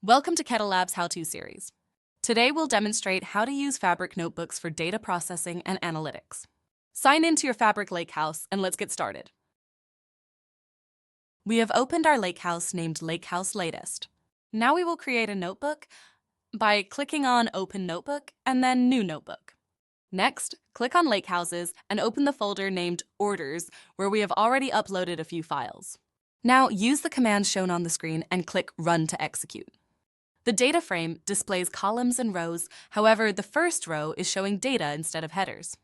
Welcome to Kettle Lab's How-To series. Today we'll demonstrate how to use Fabric notebooks for data processing and analytics. Sign into your Fabric Lakehouse and let's get started. We have opened our Lakehouse named Lakehouse Latest. Now we will create a notebook by clicking on Open Notebook and then New Notebook. Next, click on Lakehouses and open the folder named Orders, where we have already uploaded a few files. Now use the commands shown on the screen and click Run to execute. The DataFrame displays columns and rows, however, the first row is showing data instead of headers.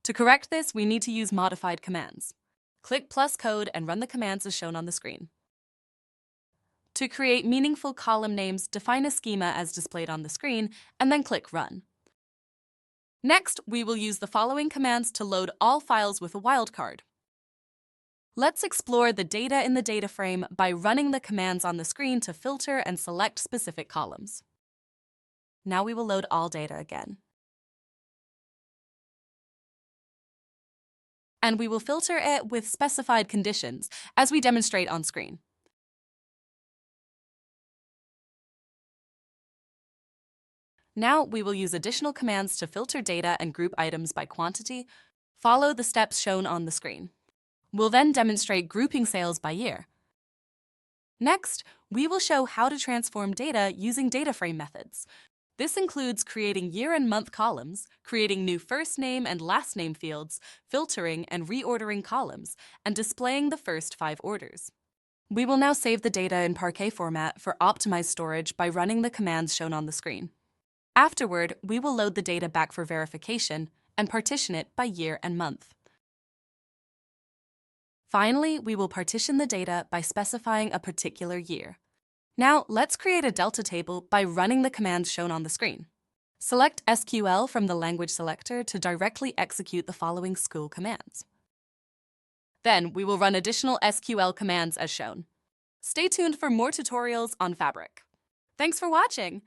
To correct this, we need to use modified commands. Click plus code and run the commands as shown on the screen. To create meaningful column names, define a schema as displayed on the screen, and then click Run. Next, we will use the following commands to load all files with a wildcard. Let's explore the data in the data frame by running the commands on the screen to filter and select specific columns. Now we will load all data again. And we will filter it with specified conditions, as we demonstrate on screen. Now we will use additional commands to filter data and group items by quantity. Follow the steps shown on the screen. We'll then demonstrate grouping sales by year. Next, we will show how to transform data using DataFrame methods. This includes creating year and month columns, creating new first name and last name fields, filtering and reordering columns, and displaying the first 5 orders. We will now save the data in Parquet format for optimized storage by running the commands shown on the screen. Afterward, we will load the data back for verification and partition it by year and month. Finally, we will partition the data by specifying a particular year. Now, let's create a delta table by running the commands shown on the screen. Select SQL from the language selector to directly execute the following school commands. Then, we will run additional SQL commands as shown. Stay tuned for more tutorials on Fabric. Thanks for watching!